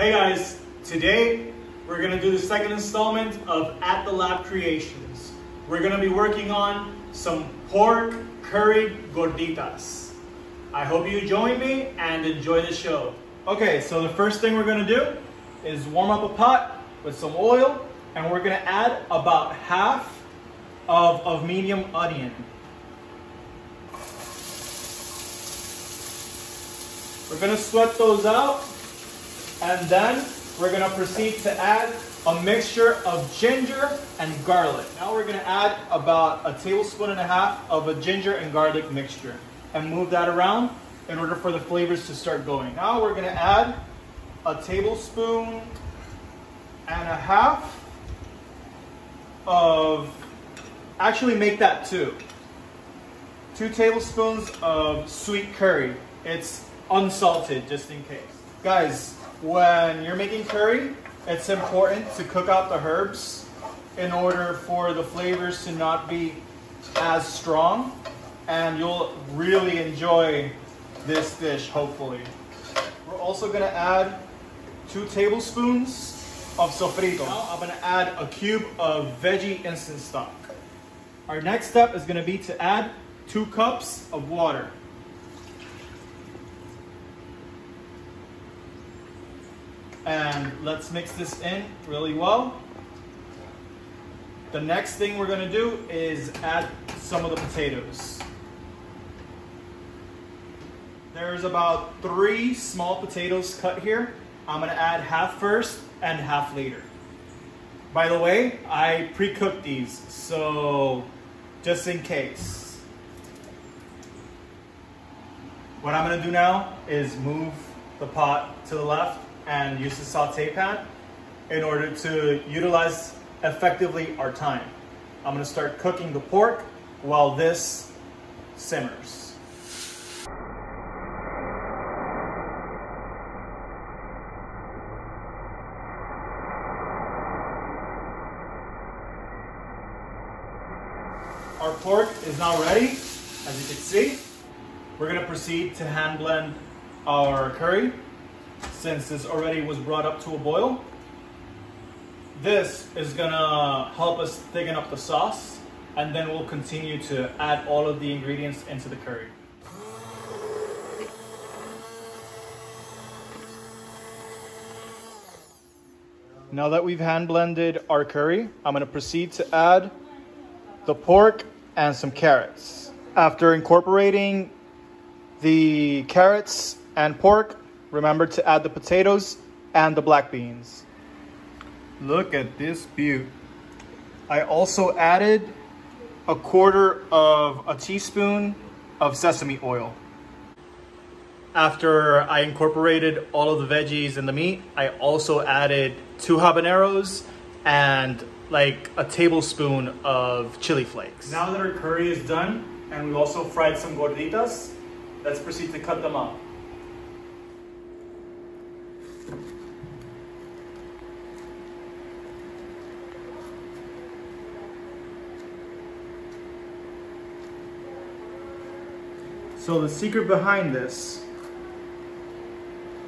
Hey guys, today we're gonna do the second installment of At the Lab Creations. We're gonna be working on some pork curry gorditas. I hope you join me and enjoy the show. Okay, so the first thing we're gonna do is warm up a pot with some oil, and we're gonna add about half of medium onion. We're gonna sweat those out, and then we're gonna proceed to add a mixture of ginger and garlic. Now we're gonna add about a tablespoon and a half of a ginger and garlic mixture and move that around in order for the flavors to start going. Now we're gonna add a tablespoon and a half of, actually make that two tablespoons of sweet curry. It's unsalted, just in case. Guys, when you're making curry, it's important to cook out the herbs in order for the flavors to not be as strong, and you'll really enjoy this dish, hopefully. We're also gonna add 2 tablespoons of sofrito. Now I'm gonna add a cube of veggie instant stock. Our next step is gonna be to add 2 cups of water. And let's mix this in really well. The next thing we're gonna do is add some of the potatoes. There's about 3 small potatoes cut here. I'm gonna add half first and half later. By the way, I pre-cooked these, so just in case. What I'm gonna do now is move the pot to the left and use the saute pan in order to utilize effectively our time. I'm gonna start cooking the pork while this simmers. Our pork is now ready, as you can see. We're gonna proceed to hand blend our curry, since this already was brought up to a boil. This is gonna help us thicken up the sauce, and then we'll continue to add all of the ingredients into the curry. Now that we've hand blended our curry, I'm gonna proceed to add the pork and some carrots. After incorporating the carrots and pork, remember to add the potatoes and the black beans. Look at this beaut. I also added a quarter of a teaspoon of sesame oil. After I incorporated all of the veggies and the meat, I also added 2 habaneros and like a tablespoon of chili flakes. Now that our curry is done and we've also fried some gorditas, let's proceed to cut them up. So the secret behind this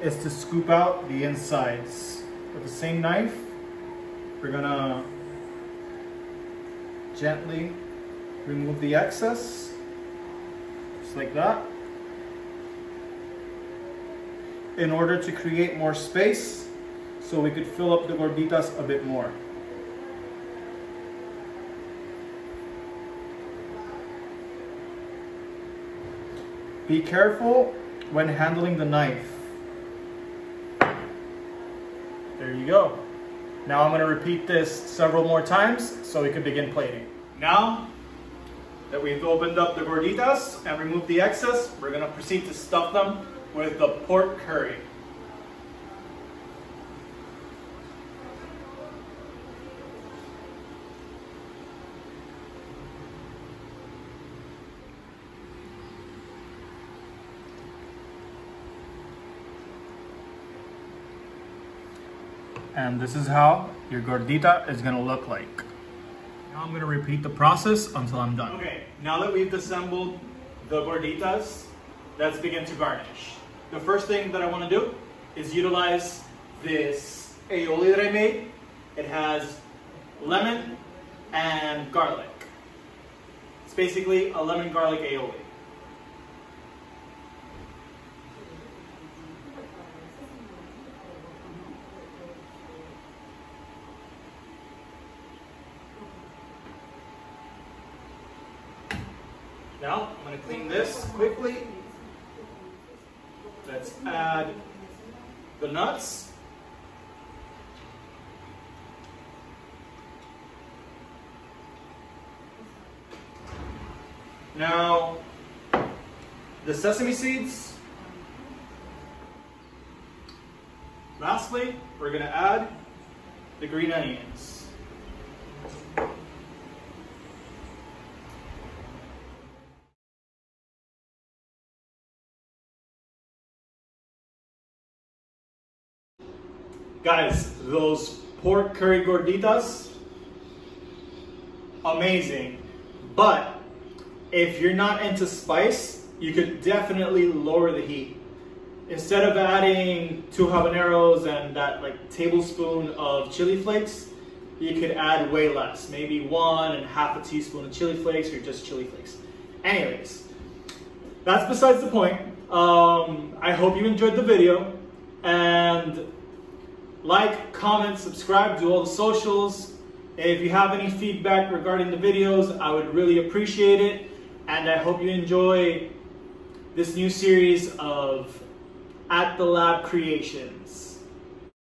is to scoop out the insides. With the same knife, we're gonna gently remove the excess, just like that, in order to create more space so we could fill up the gorditas a bit more. Be careful when handling the knife. There you go. Now I'm going to repeat this several more times so we can begin plating. Now that we've opened up the gorditas and removed the excess, we're going to proceed to stuff them with the pork curry. And this is how your gordita is gonna look like. Now I'm gonna repeat the process until I'm done. Okay, now that we've assembled the gorditas, let's begin to garnish. The first thing that I wanna do is utilize this aioli that I made. It has lemon and garlic. It's basically a lemon garlic aioli. Now, I'm going to clean this quickly. Let's add the nuts. Now, the sesame seeds. Lastly, we're going to add the green onions. Guys, those pork curry gorditas, amazing. But if you're not into spice, you could definitely lower the heat. Instead of adding 2 habaneros and that like tablespoon of chili flakes, you could add way less, maybe 1.5 teaspoon of chili flakes or just chili flakes. Anyways, that's besides the point. I hope you enjoyed the video, and like, comment, subscribe, do all the socials. If you have any feedback regarding the videos, I would really appreciate it. And I hope you enjoy this new series of At the Lab Creations.